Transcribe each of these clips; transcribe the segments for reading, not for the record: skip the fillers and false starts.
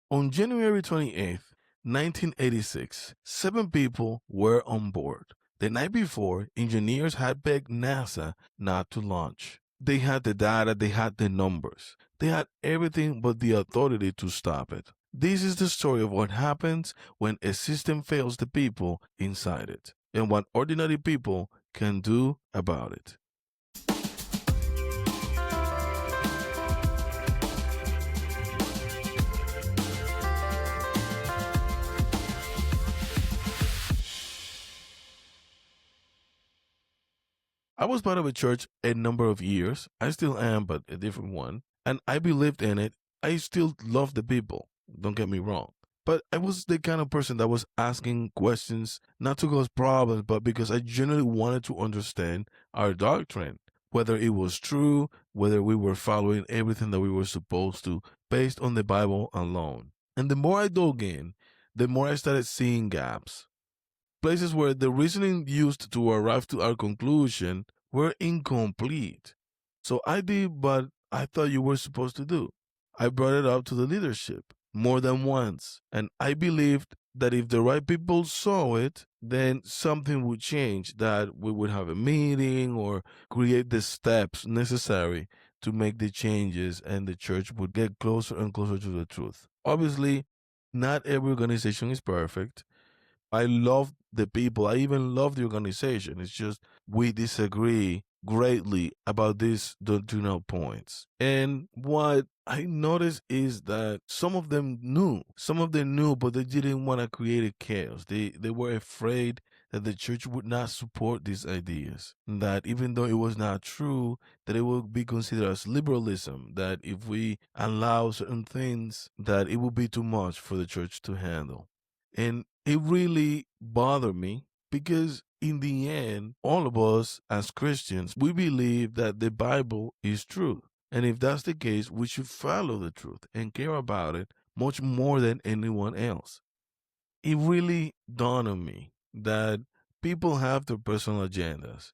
On January 28th, 1986, 7 people were on board. The night before, engineers had begged NASA not to launch. They had the data, they had the numbers, they had everything but the authority to stop it. This is the story of what happens when a system fails the people inside it, and what ordinary people can do about it. I was part of a church a number of years. I still am, but a different one. And I believed in it. I still love the people. Don't get me wrong. But I was the kind of person that was asking questions, not to cause problems, but because I genuinely wanted to understand our doctrine, whether it was true, whether we were following everything that we were supposed to, based on the Bible alone. And the more I dug in, the more I started seeing gaps, places where the reasoning used to arrive to our conclusion were incomplete. So I did what I thought you were supposed to do. I brought it up to the leadership more than once, and I believed that if the right people saw it, then something would change, that we would have a meeting or create the steps necessary to make the changes, and the church would get closer and closer to the truth. Obviously, not every organization is perfect. I love the people. I even love the organization. It's just we disagree greatly about these doctrinal points. And what I noticed is that some of them knew, but they didn't want to create a chaos. They were afraid that the church would not support these ideas. That even though it was not true, that it would be considered as liberalism. That if we allow certain things, that it would be too much for the church to handle. And it really bothered me because in the end, all of us as Christians, we believe that the Bible is true. And if that's the case, we should follow the truth and care about it much more than anyone else. It really dawned on me that people have their personal agendas.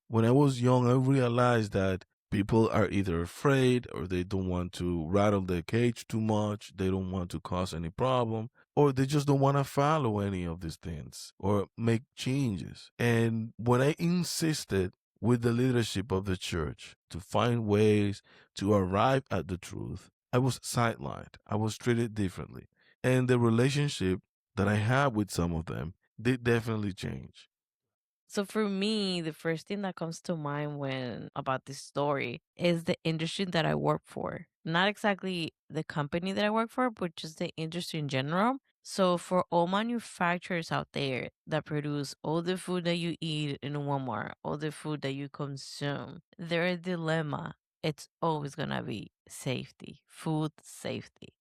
When I was young, I realized that people are either afraid or they don't want to rattle their cage too much. They don't want to cause any problem, or they just don't want to follow any of these things or make changes. And when I insisted with the leadership of the church to find ways to arrive at the truth, I was sidelined. I was treated differently. And the relationship that I had with some of them did definitely change. So for me, the first thing that comes to mind when about this story is the industry that I work for. Not exactly the company that I work for, but just the industry in general. So for all manufacturers out there that produce all the food that you eat in Walmart, all the food that you consume, their dilemma, it's always gonna be safety, food safety.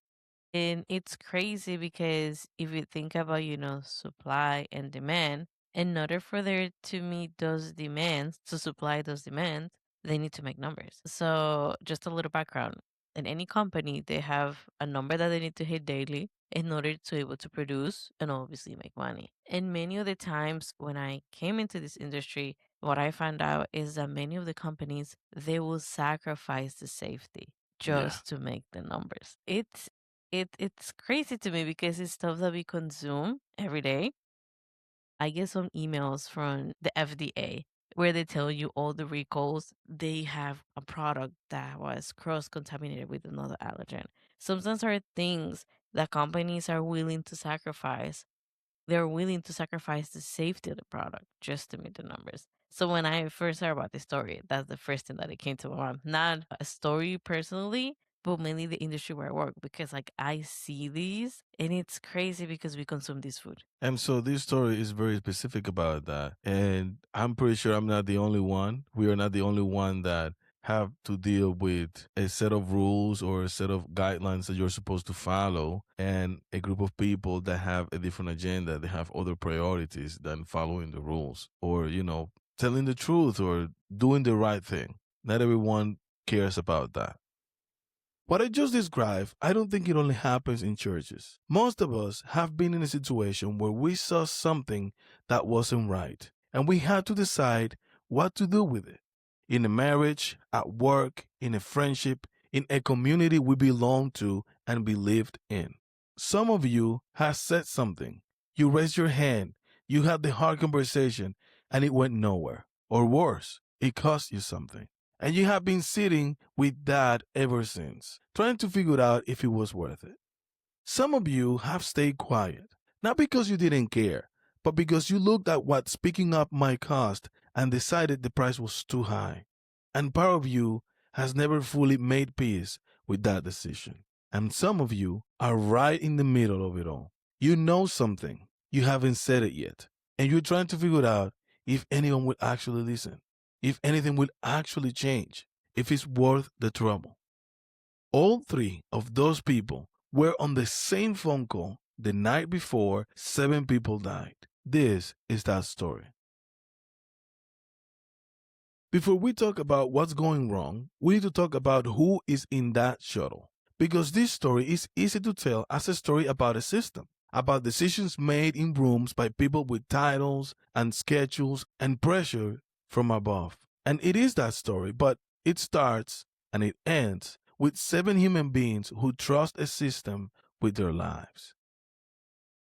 And it's crazy because if you think about, supply and demand, in order for there to meet those demands, to supply those demands, they need to make numbers. So, just a little background. In any company, they have a number that they need to hit daily in order to be able to produce and obviously make money. And many of the times when I came into this industry, what I found out is that many of the companies, they will sacrifice the safety Yeah. just to make the numbers. It's crazy to me because it's stuff that we consume every day. I get some emails from the FDA where they tell you all the recalls. They have a product that was cross contaminated with another allergen. Sometimes are things that companies are willing to sacrifice. They're willing to sacrifice the safety of the product just to meet the numbers. So when I first heard about this story, that's the first thing that it came to my mind. Not a story personally, but mainly the industry where I work because like I see these and it's crazy because we consume this food. And so this story is very specific about that. And I'm pretty sure I'm not the only one. We are not the only one that have to deal with a set of rules or a set of guidelines that you're supposed to follow, and a group of people that have a different agenda. They have other priorities than following the rules or, telling the truth or doing the right thing. Not everyone cares about that. What I just described, I don't think it only happens in churches. Most of us have been in a situation where we saw something that wasn't right, and we had to decide what to do with it. In a marriage, at work, in a friendship, in a community we belong to and believed in. Some of you have said something. You raised your hand. You had the hard conversation and it went nowhere. Or worse, it cost you something. And you have been sitting with that ever since, trying to figure out if it was worth it. Some of you have stayed quiet, not because you didn't care, but because you looked at what speaking up might cost and decided the price was too high. And part of you has never fully made peace with that decision. And some of you are right in the middle of it all. You know something, you haven't said it yet, and you're trying to figure out if anyone will actually listen, if anything will actually change, if it's worth the trouble. All three of those people were on the same phone call the night before 7 people died. This is that story. Before we talk about what's going wrong, we need to talk about who is in that shuttle. Because this story is easy to tell as a story about a system, about decisions made in rooms by people with titles and schedules and pressure from above. And it is that story, but it starts and it ends with 7 human beings who trust a system with their lives.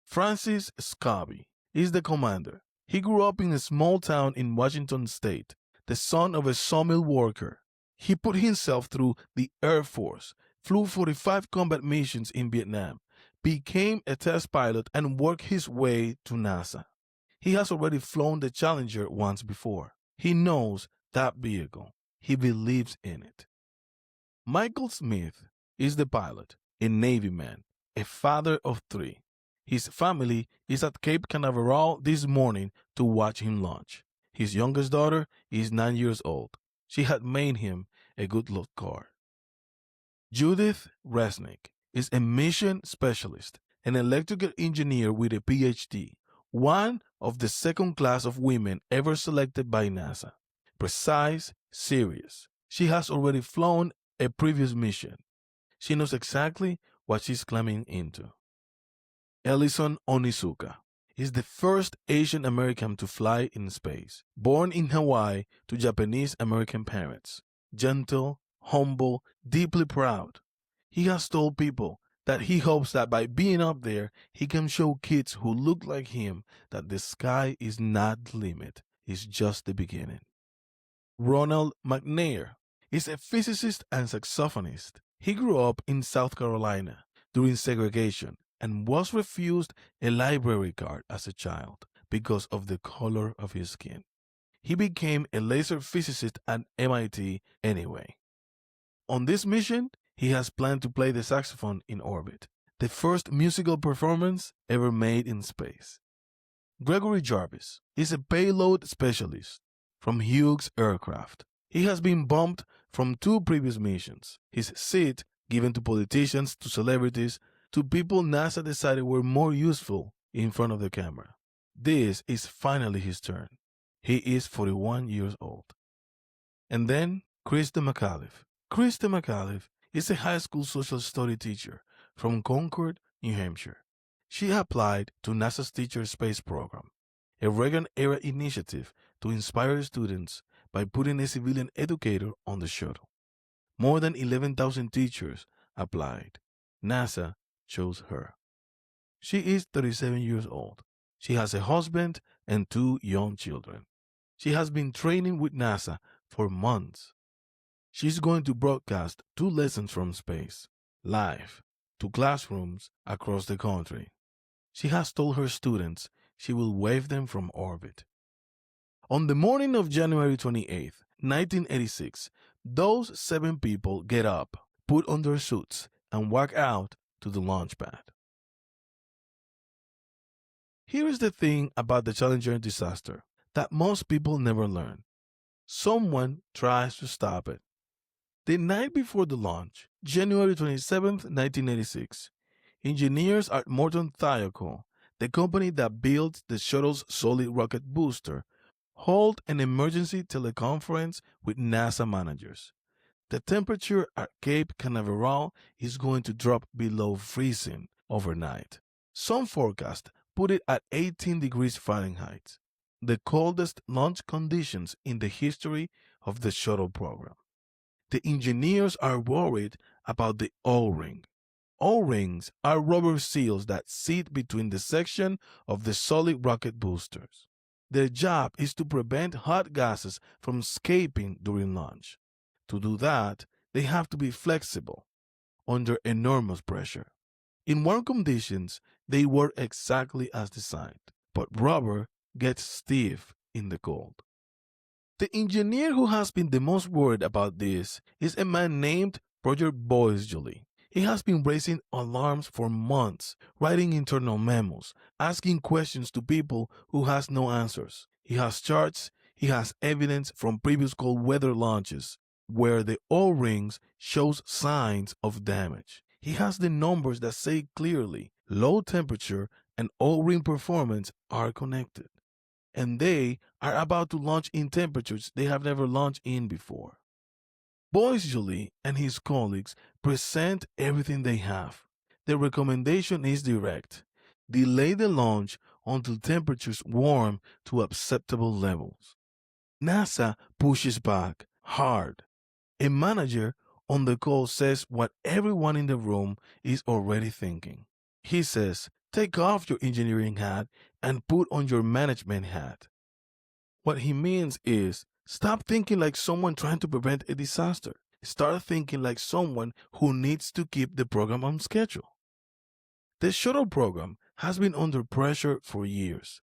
Francis Scobie is the commander. He grew up in a small town in Washington state, the son of a sawmill worker. He put himself through the Air Force, flew 45 combat missions in Vietnam, became a test pilot, and worked his way to NASA. He has already flown the Challenger once before. He knows that vehicle. He believes in it. Michael Smith is the pilot, a Navy man, a father of three. His family is at Cape Canaveral this morning to watch him launch. His youngest daughter is 9 years old. She had made him a good luck card. Judith Resnick is a mission specialist, an electrical engineer with a PhD, one of the second class of women ever selected by NASA. Precise, serious. She has already flown a previous mission. She knows exactly what she's climbing into. Ellison Onizuka is the first Asian American to fly in space. Born in Hawaii to Japanese American parents. Gentle, humble, deeply proud. He has told people that he hopes that by being up there, he can show kids who look like him that the sky is not the limit, it's just the beginning. Ronald McNair is a physicist and saxophonist. He grew up in South Carolina during segregation and was refused a library card as a child because of the color of his skin. He became a laser physicist at MIT anyway. On this mission, he has planned to play the saxophone in orbit, the first musical performance ever made in space. Gregory Jarvis is a payload specialist from Hughes Aircraft. He has been bumped from 2 previous missions. His seat given to politicians, to celebrities, to people NASA decided were more useful in front of the camera. This is finally his turn. He is 41 years old. And then Krista McAuliffe. Krista McAuliffe is a high school social study teacher from Concord, New Hampshire. She applied to NASA's Teacher Space Program, a Reagan-era initiative to inspire students by putting a civilian educator on the shuttle. More than 11,000 teachers applied. NASA chose her. She is 37 years old. She has a husband and 2 young children. She has been training with NASA for months. She's going to broadcast 2 lessons from space, live, to classrooms across the country. She has told her students she will wave them from orbit. On the morning of January 28th, 1986, those 7 people get up, put on their suits, and walk out to the launch pad. Here is the thing about the Challenger disaster that most people never learn. Someone tries to stop it. The night before the launch, January 27th, 1986, engineers at Morton Thiokol, the company that built the shuttle's solid rocket booster, hold an emergency teleconference with NASA managers. The temperature at Cape Canaveral is going to drop below freezing overnight. Some forecasts put it at 18 degrees Fahrenheit, the coldest launch conditions in the history of the shuttle program. The engineers are worried about the O-ring. O-rings are rubber seals that sit between the section of the solid rocket boosters. Their job is to prevent hot gases from escaping during launch. To do that, they have to be flexible under enormous pressure. In warm conditions, they work exactly as designed, but rubber gets stiff in the cold. The engineer who has been the most worried about this is a man named Roger Boisjoli. He has been raising alarms for months, writing internal memos, asking questions to people who has no answers. He has charts, he has evidence from previous cold weather launches where the O-rings shows signs of damage. He has the numbers that say clearly low temperature and O-ring performance are connected, and they are about to launch in temperatures they have never launched in before. Boisjoli and his colleagues present everything they have. The recommendation is direct. Delay the launch until temperatures warm to acceptable levels. NASA pushes back hard. A manager on the call says what everyone in the room is already thinking. He says, take off your engineering hat and put on your management hat. What he means is stop thinking like someone trying to prevent a disaster. Start thinking like someone who needs to keep the program on schedule. The shuttle program has been under pressure for years.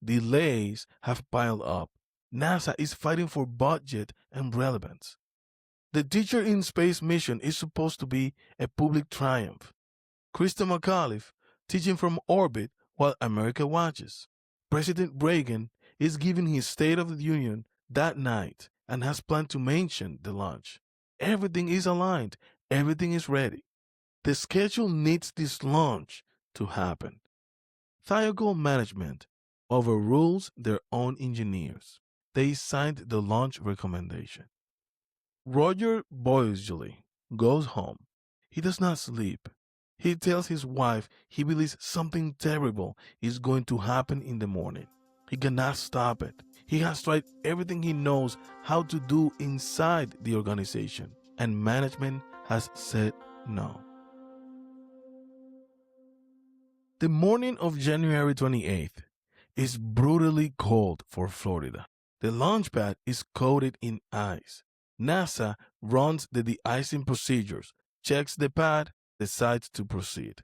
Delays have piled up. NASA is fighting for budget and relevance. The Teacher in Space mission is supposed to be a public triumph. Krista McAuliffe teaching from orbit while America watches. President Reagan is giving his State of the Union that night and has planned to mention the launch. Everything is aligned, everything is ready. The schedule needs this launch to happen. Thiokol management overrules their own engineers. They signed the launch recommendation. Roger Boisjoli goes home. He does not sleep. He tells his wife he believes something terrible is going to happen in the morning. He cannot stop it. He has tried everything he knows how to do inside the organization, and management has said no. The morning of January 28th is brutally cold for Florida. The launch pad is coated in ice. NASA runs the de-icing procedures, checks the pad, decides to proceed.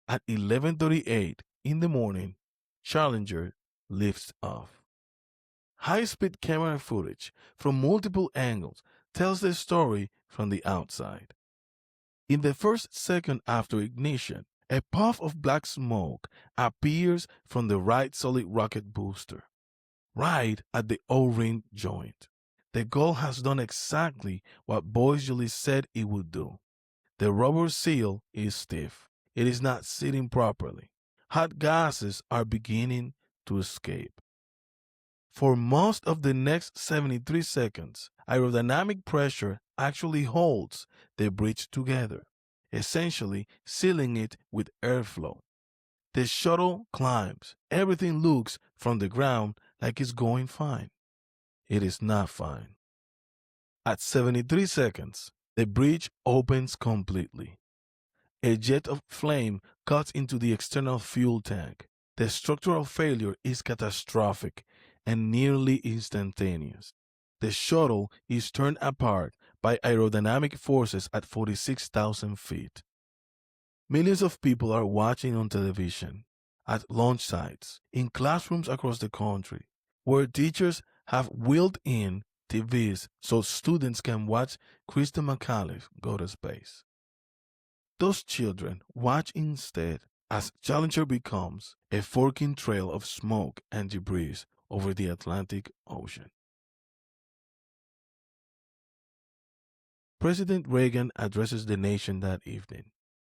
At 11:38 in the morning, Challenger lifts off. High-speed camera footage from multiple angles tells the story from the outside. In the first second after ignition, a puff of black smoke appears from the right solid rocket booster, right at the O-ring joint. The gull has done exactly what Boisjoli said it would do. The rubber seal is stiff. It is not sitting properly. Hot gases are beginning to escape. For most of the next 73 seconds, aerodynamic pressure actually holds the bridge together, essentially sealing it with airflow. The shuttle climbs. Everything looks from the ground like it's going fine. It is not fine. At 73 seconds, the bridge opens completely. A jet of flame cuts into the external fuel tank. The structural failure is catastrophic and nearly instantaneous. The shuttle is torn apart by aerodynamic forces at 46,000 feet. Millions of people are watching on television, at launch sites, in classrooms across the country, where teachers have wheeled in TVs so students can watch Krista McAuliffe go to space. Those children watch instead as Challenger becomes a forking trail of smoke and debris over the Atlantic Ocean. President Reagan addresses the nation that evening.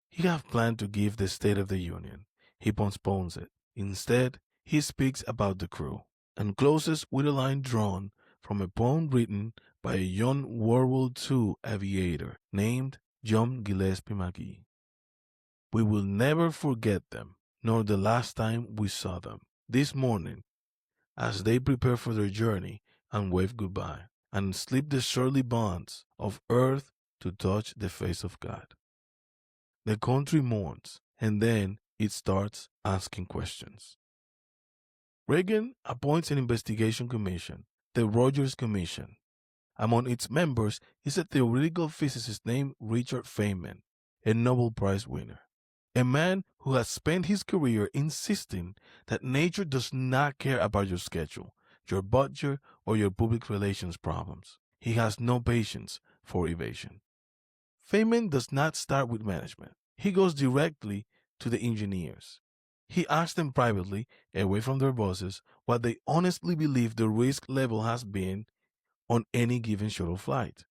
He had planned to give the State of the Union. He postpones it. Instead, he speaks about the crew and closes with a line drawn from a poem written by a young World War II aviator named John Gillespie Magee. We will never forget them, nor the last time we saw them. This morning, as they prepare for their journey and wave goodbye, and slip the surely bonds of earth to touch the face of God. The country mourns, and then it starts asking questions. Reagan appoints an investigation commission, the Rogers Commission. Among its members is a theoretical physicist named Richard Feynman, a Nobel Prize winner. A man who has spent his career insisting that nature does not care about your schedule, your budget, or your public relations problems. He has no patience for evasion. Feynman does not start with management. He goes directly to the engineers. He asks them privately, away from their bosses, what they honestly believe the risk level has been on any given shuttle flight.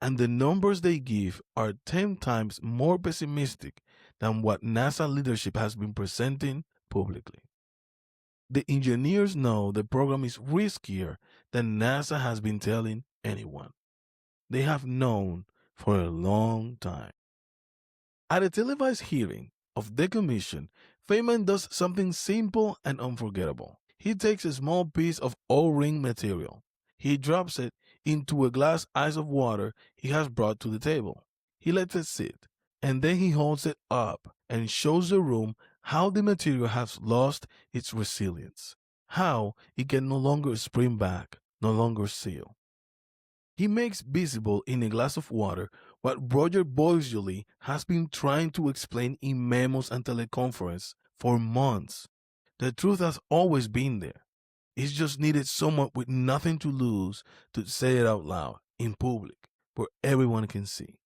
And the numbers they give are 10 times more pessimistic than what NASA leadership has been presenting publicly. The engineers know the program is riskier than NASA has been telling anyone. They have known for a long time. At a televised hearing of the commission, Feynman does something simple and unforgettable. He takes a small piece of O-ring material. He drops it into a glass ice of water he has brought to the table. He lets it sit, and then he holds it up and shows the room how the material has lost its resilience, how it can no longer spring back, no longer seal. He makes visible in a glass of water what Roger Boisley has been trying to explain in memos and teleconference for months. The truth has always been there. It's just needed someone with nothing to lose to say it out loud in public where everyone can see.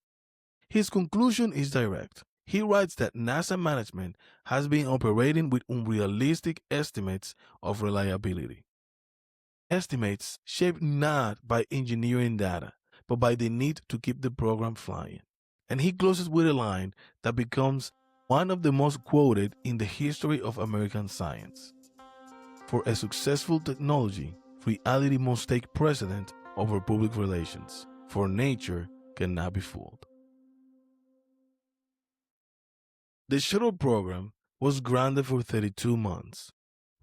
His conclusion is direct. He writes that NASA management has been operating with unrealistic estimates of reliability. Estimates shaped not by engineering data, but by the need to keep the program flying. And he closes with a line that becomes one of the most quoted in the history of American science. For a successful technology, reality must take precedent over public relations, for nature cannot be fooled. The shuttle program was grounded for 32 months.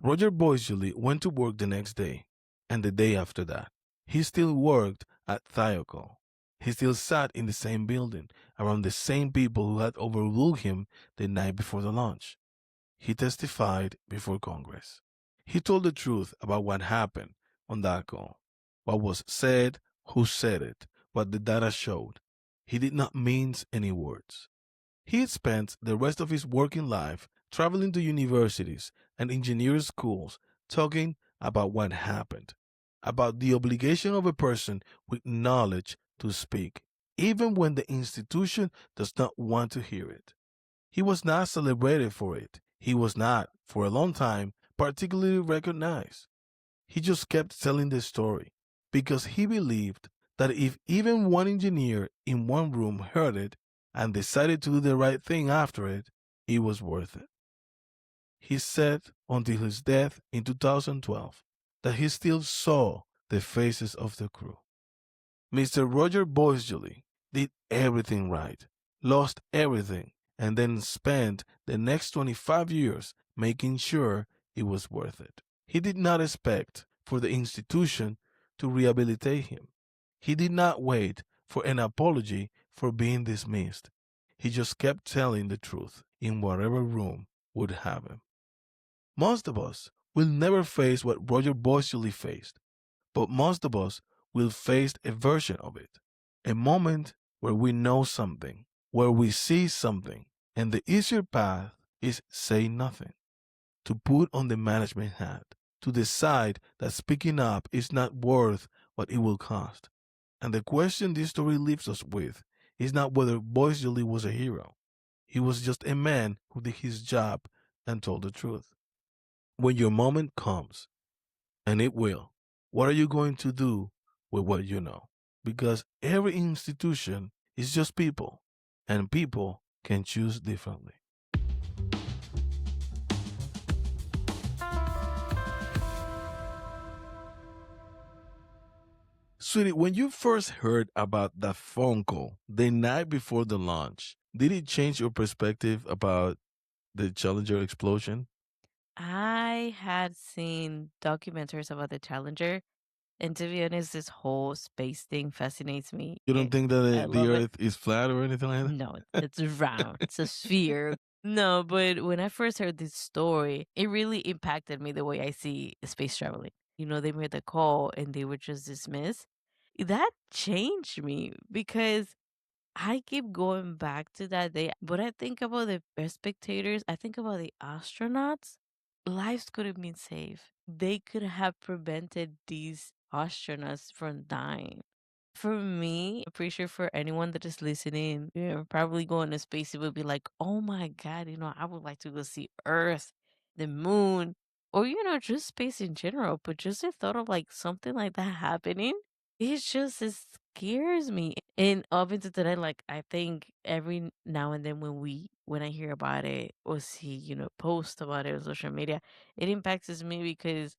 Roger Boisley went to work the next day, and the day after that. He still worked at Thiokol. He still sat in the same building around the same people who had overruled him the night before the launch. He testified before Congress. He told the truth about what happened on that call, what was said, who said it, what the data showed. He did not mince any words. He spent the rest of his working life traveling to universities and engineering schools talking about what happened, about the obligation of a person with knowledge to speak, even when the institution does not want to hear it. He was not celebrated for it. He was not, for a long time, particularly recognized. He just kept telling the story because he believed that if even one engineer in one room heard it and decided to do the right thing after it was worth it. He said until his death in 2012 that he still saw the faces of the crew. Mr. Roger Boisley did everything right, lost everything, and then spent the next 25 years making sure it was worth it. He did not expect for the institution to rehabilitate him. He did not wait for an apology for being dismissed. He just kept telling the truth in whatever room would have him. Most of us will never face what Roger Boisley faced, but most of us will face a version of it. A moment where we know something, where we see something, and the easier path is say nothing, to put on the management hat, to decide that speaking up is not worth what it will cost. And the question this story leaves us with is not whether Boisley was a hero. He was just a man who did his job and told the truth. When your moment comes, and it will, what are you going to do with what you know? Because every institution is just people, and people can choose differently. Sweetie, when you first heard about that phone call the night before the launch, did it change your perspective about the Challenger explosion? I had seen documentaries about the Challenger, And to be honest, this whole space thing fascinates me. You don't think that I the love it. Earth is flat or anything like No, that? it's round. It's a sphere. No, but when I first heard this story, it really impacted me the way I see space traveling. They made the call and they were just dismissed. That changed me because I keep going back to that day. But I think about the spectators, I think about the astronauts. Lives could have been saved. They could have prevented these astronauts from dying. For me, I'm pretty sure for anyone that is listening, probably going to space, it would be like, oh my God, I would like to go see Earth, the moon, or, just space in general. But just the thought of like something like that happening, it scares me. And up until today, like I think every now and then when I hear about it or see, post about it on social media, it impacts me because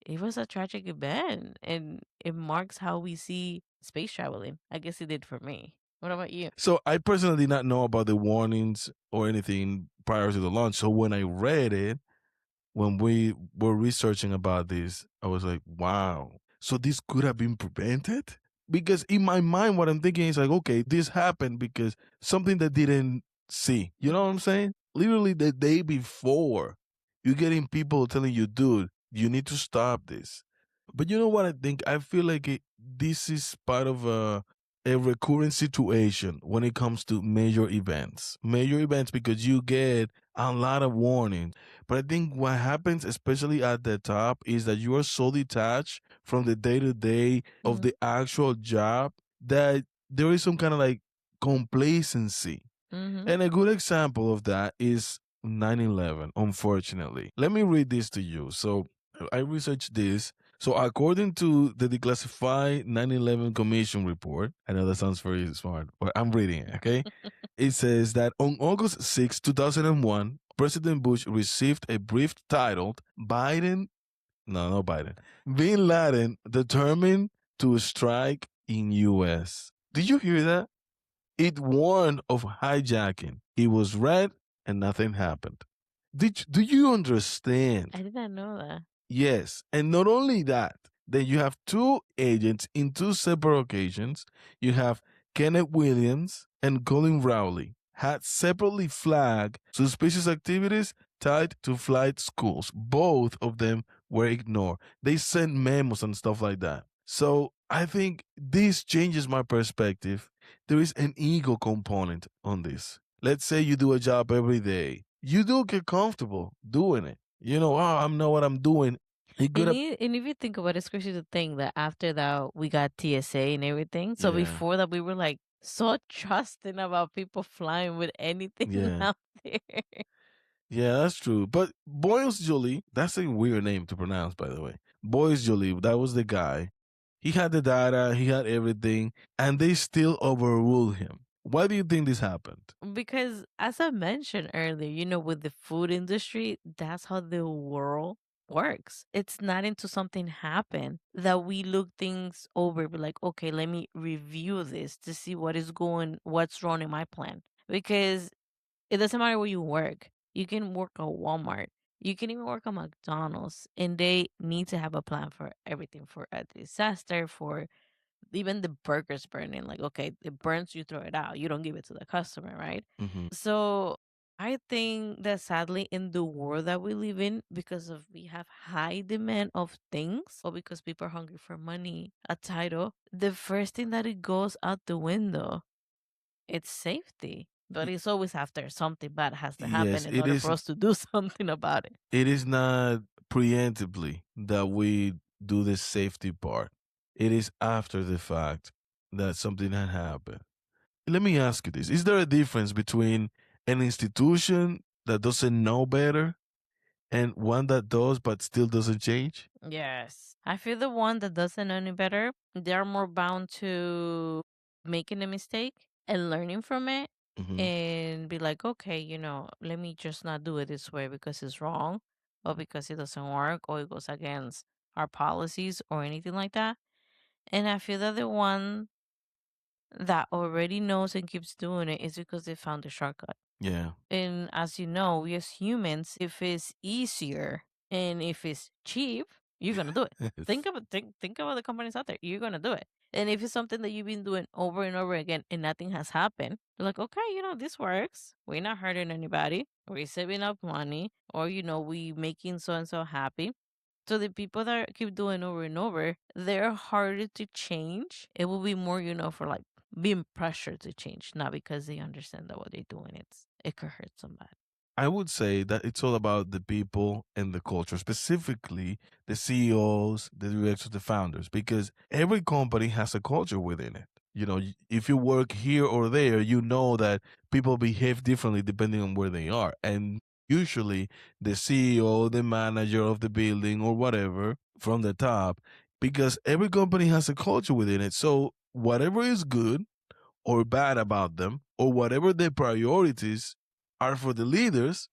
it was a tragic event and it marks how we see space traveling. I guess it did for me. What about you? So I personally did not know about the warnings or anything prior to the launch. So when I read it, when we were researching about this, I was like, wow. So this could have been prevented? Because in my mind, what I'm thinking is like, okay, this happened because something that didn't see. You know what I'm saying? Literally the day before, you're getting people telling you, dude, you need to stop this. But you know what I think? I feel like this is part of a recurring situation when it comes to major events. Major events because you get a lot of warnings. But I think what happens, especially at the top, is that you are so detached from the day to day of Mm-hmm. the actual job that there is some kind of like complacency. Mm-hmm. And a good example of that is 9/11. Unfortunately. Let me read this to you. So I researched this. So according to the declassified 9/11 Commission report, I know that sounds very smart, but I'm reading it, okay? It says that on August 6, 2001, President Bush received a brief titled Biden, no, no Biden, Bin Laden determined to strike in US. Did you hear that? It warned of hijacking. It was read and nothing happened. Do you I understand? did not know that. Yes. And not only that, then you have two agents in two separate occasions. You have Kenneth Williams and Colin Rowley had separately flagged suspicious activities tied to flight schools. Both of them were ignored. They sent memos and stuff like that. So I think this changes my perspective. There is an ego component on this. Let's say you do a job every day. You do get comfortable doing it. Oh, I know what I'm doing. It could have, And if you think about it, it's crazy to think that after that we got TSA and everything. So yeah, before that we were like so trusting about people flying with anything yeah, out there. yeah, that's true. But Boyles Jolie, that's a weird name to pronounce, by the way. Boyles Jolie, that was the guy. He had the data, he had everything, and they still overruled him. Why do you think this happened? Because as I mentioned earlier, with the food industry, that's how the world works. It's not into something happen that we look things over, be like, okay, let me review this to see what's wrong in my plan. Because it doesn't matter where you work. You can work at Walmart. You can even work at McDonald's, and they need to have a plan for everything, for a disaster, for even the burgers burning. Like, okay, it burns, you throw it out. You don't give it to the customer, right? Hmm. So I think that sadly in the world that we live in, because of we have high demand of things, or because people are hungry for money, a title, the first thing that it goes out the window, it's safety. But it's always after something bad has to happen Yes, in it order is. for us to do something about it. It is not preemptively that we do the safety part. It is after the fact that something had happened. Let me ask you this. Is there a difference between an institution that doesn't know better and one that does but still doesn't change? Yes. I feel the one that doesn't know any better, they're more bound to making a mistake and learning from it Hmm. and be like, okay, let me just not do it this way because it's wrong or because it doesn't work or it goes against our policies or anything like that. And I feel that the one that already knows and keeps doing it is because they found a shortcut. Yeah. And as you know, we as humans, if it's easier and if it's cheap, you're gonna do it. Yes. Think about the companies out there. You're gonna do it. And if it's something that you've been doing over and over again and nothing has happened, you're like, okay, this works. We're not hurting anybody. We're saving up money, or we making so and so happy. So the people that keep doing over and over, they're harder to change. It will be more, for like being pressured to change, not because they understand that what they're doing it could hurt somebody. I would say that it's all about the people and the culture, specifically the CEOs, the directors, the founders, because every company has a culture within it. If you work here or there, you know that people behave differently depending on where they are. And usually the CEO, the manager of the building or whatever from the top, because every company has a culture within it. So whatever is good or bad about them, or whatever their priorities are for the leaders,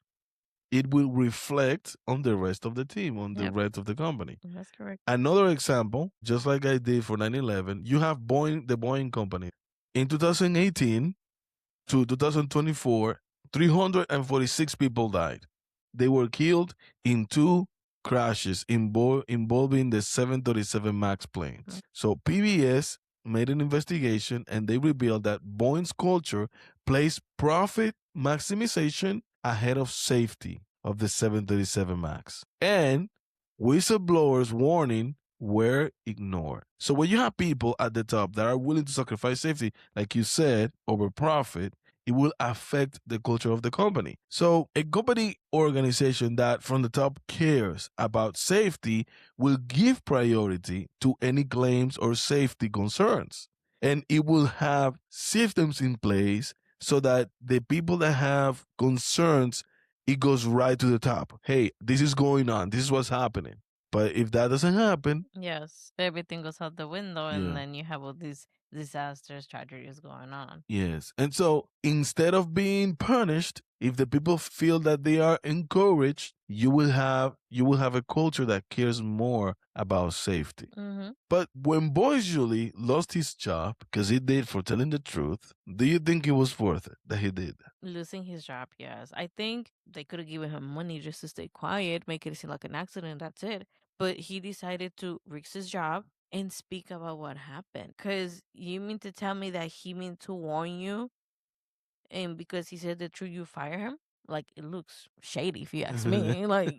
it will reflect on the rest of the team, on the Yep, rest of the company. that's correct. Another example, just like I did for 9/11, you have Boeing, the Boeing company. In 2018 to 2024, 346 people died. They were killed in two crashes involving the 737 MAX Mm. planes. So PBS made an investigation and they revealed that Boeing's culture placed profit maximization ahead of safety of the 737 MAX. And whistleblowers' warning were ignored. So when you have people at the top that are willing to sacrifice safety, like you said, over profit, it will affect the culture of the company. So, a company organization that from the top cares about safety will give priority to any claims or safety concerns. And it will have systems in place so that the people that have concerns, it goes right to the top. Hey, this is going on. This is what's happening. But if that doesn't happen, Yes, everything goes out the window, and yeah. then you have all these disasters, tragedies going on. Yes. And so instead of being punished, if the people feel that they are encouraged, you will have a culture that cares more about safety. Hmm. But when Boy Julie lost his job because he did for telling the truth, do you think it was worth it that he did? Losing his job, yes. I think they could have given him money just to stay quiet, make it seem like an accident, that's it. But he decided to risk his job and speak about what happened. Because you mean to tell me that he meant to warn you, and because he said the truth, you fire him? Like, it looks shady if you ask me. Like,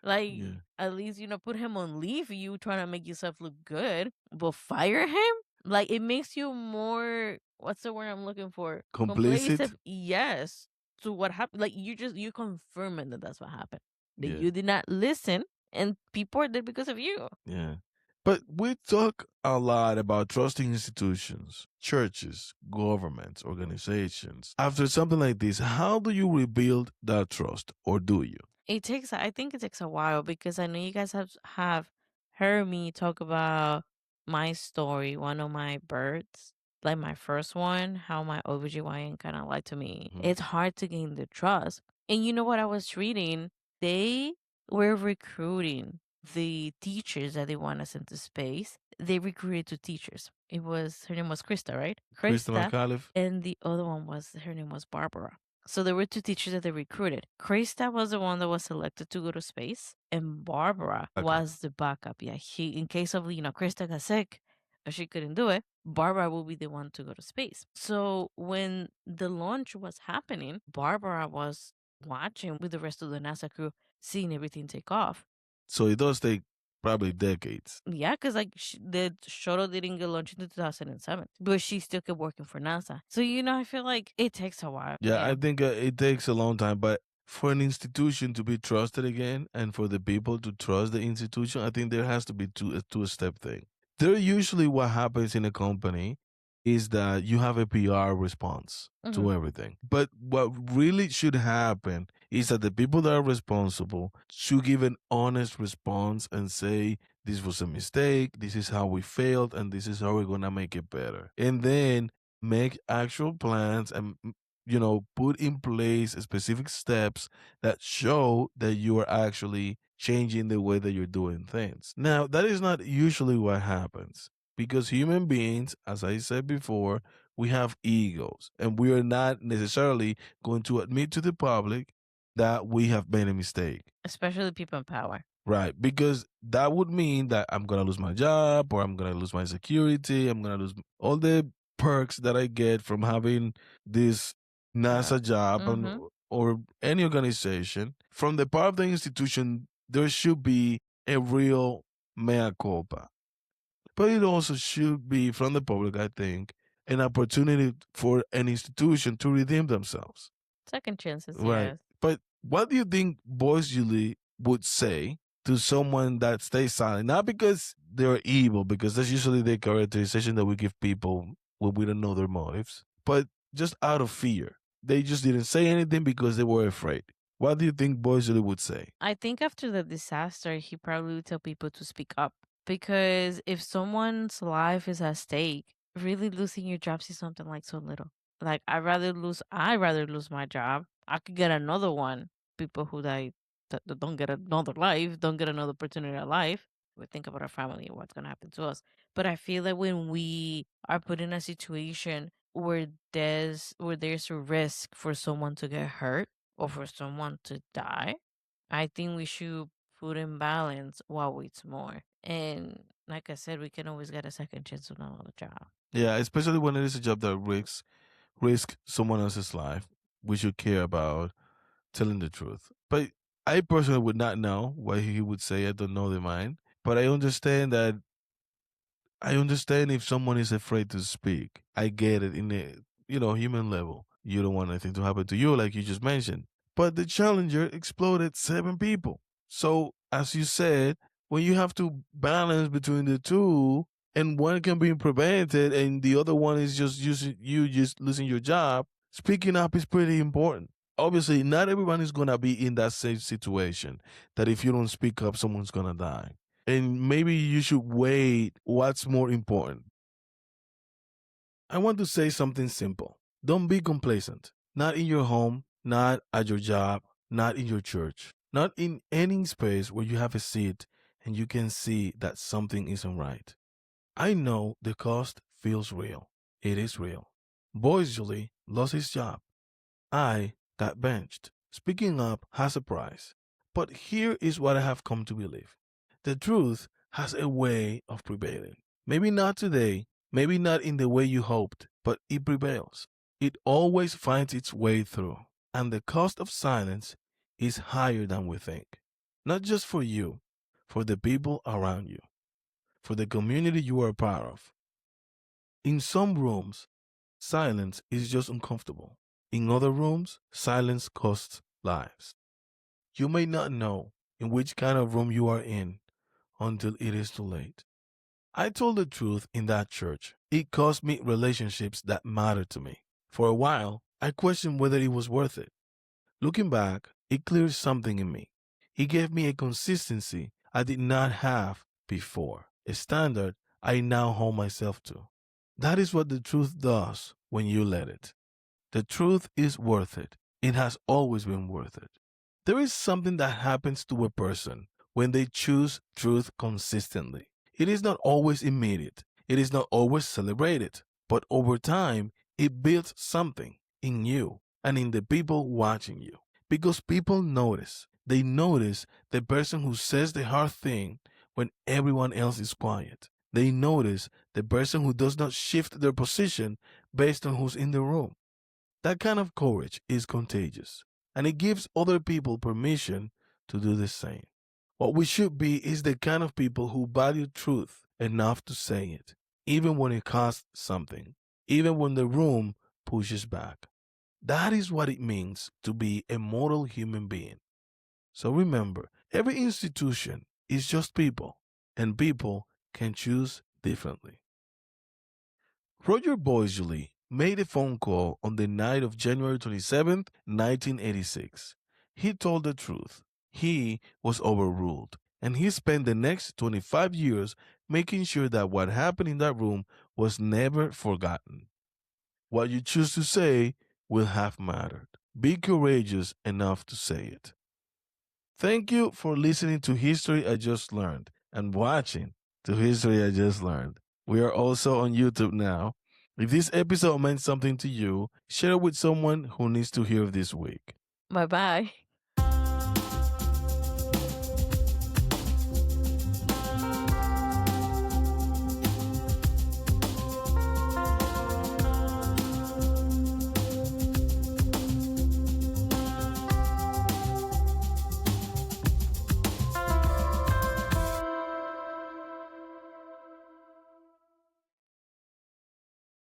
like Yeah. at least, put him on leave. You trying to make yourself look good, but fire him? Like, it makes you more, what's the word I'm looking for? Complicit? Complacent, yes, to what happened. Like, you confirming that that's what happened. That Yeah. you did not listen, and people are dead because of you. Yeah. But we talk a lot about trusting institutions, churches, governments, organizations. After something like this, how do you rebuild that trust, or do you? I think it takes a while because I know you guys have heard me talk about my story, one of my births, like my first one, how my OBGYN kind of lied to me. Mhm. It's hard to gain the trust. And you know what I was reading? They were recruiting the teachers that they want to send to space. They recruited two teachers. Her name was Krista, right? Krista Krista, McAuliffe? and the other one her name was Barbara. So there were two teachers that they recruited. Krista was the one that was selected to go to space, and Barbara Backup. was the backup. Yeah, in case of Krista got sick, or she couldn't do it, Barbara will be the one to go to space. So when the launch was happening, Barbara was watching with the rest of the NASA crew, seeing everything take off. So it does take probably decades. Yeah, because like the shuttle didn't get launched in 2007, but she still kept working for NASA. So I feel like it takes a while. Yeah, I Yeah. think it takes a long time, but for an institution to be trusted again and for the people to trust the institution, I think there has to be a two-step thing. There usually what happens in a company is that you have a PR response Hmm. to everything. But what really should happen is that the people that are responsible should give an honest response and say, this was a mistake, this is how we failed, and this is how we're going to make it better. And then make actual plans and put in place specific steps that show that you are actually changing the way that you're doing things. Now, that is not usually what happens because human beings, as I said before, we have egos and we are not necessarily going to admit to the public that we have made a mistake. Especially people in power. Right. Because that would mean that I'm going to lose my job or I'm going to lose my security. I'm going to lose all the perks that I get from having this Job. NASA job and, Mm-hmm. or any organization. From the part of the institution, there should be a real mea culpa. But it also should be from the public, I think, an opportunity for an institution to redeem themselves. Second chances, Right. yes. But what do you think boys usually would say to someone that stays silent? Not because they're evil, because that's usually the characterization that we give people when we don't know their motives, but just out of fear. They just didn't say anything because they were afraid. What do you think boys usually would say? I think after the disaster, he probably would tell people to speak up because if someone's life is at stake, really losing your job is something like so little. Like I rather lose my job. I could get another one. People who die that don't get another life, don't get another opportunity at life. We think about our family and what's gonna happen to us. But I feel that when we are put in a situation where there's a risk for someone to get hurt or for someone to die, I think we should put in balance what weighs more. And like I said, we can always get a second chance on another job. Yeah, especially when it is a job that risk someone else's life. We should care about telling the truth. But I personally would not know what he would say. I don't know the mind. But I understand if someone is afraid to speak. I get it in the human level. You don't want anything to happen to you, like you just mentioned. But the Challenger exploded 7 people. So as you said, when you have to balance between the two, and one can be prevented, and the other one is just losing your job. Speaking up is pretty important. Obviously, not everyone is gonna be in that same situation. That if you don't speak up, someone's gonna die, and maybe you should weigh what's more important. I want to say something simple. Don't be complacent. Not in your home, not at your job, not in your church, not in any space where you have a seat and you can see that something isn't right. I know the cost feels real. It is real. Boisley lost his job. I got benched. Speaking up has a price. But here is what I have come to believe: the truth has a way of prevailing. Maybe not today, maybe not in the way you hoped, but it prevails. It always finds its way through. And the cost of silence is higher than we think. Not just for you, for the people around you, for the community you are a part of. In some rooms, silence is just uncomfortable. In other rooms, silence costs lives. You may not know in which kind of room you are in until it is too late. I told the truth in that church. It cost me relationships that mattered to me. For a while, I questioned whether it was worth it. Looking back, it cleared something in me. It gave me a consistency I did not have before, a standard I now hold myself to. That is what the truth does when you let it. The truth is worth it. It has always been worth it. There is something that happens to a person when they choose truth consistently. It is not always immediate, it is not always celebrated, but over time, it builds something in you and in the people watching you. Because people notice. They notice the person who says the hard thing when everyone else is quiet. They notice the person who does not shift their position based on who's in the room. That kind of courage is contagious, and it gives other people permission to do the same. What we should be is the kind of people who value truth enough to say it, even when it costs something, even when the room pushes back. That is what it means to be a mortal human being. So remember, every institution is just people, and people can choose differently. Roger Boisley made a phone call on the night of January 27th, 1986. He told the truth. He was overruled, and he spent the next 25 years making sure that what happened in that room was never forgotten. What you choose to say will have mattered. Be courageous enough to say it. Thank you for listening to History I Just Learned and watching to History I Just Learned. We are also on YouTube now. If this episode meant something to you, share it with someone who needs to hear this week. Bye bye.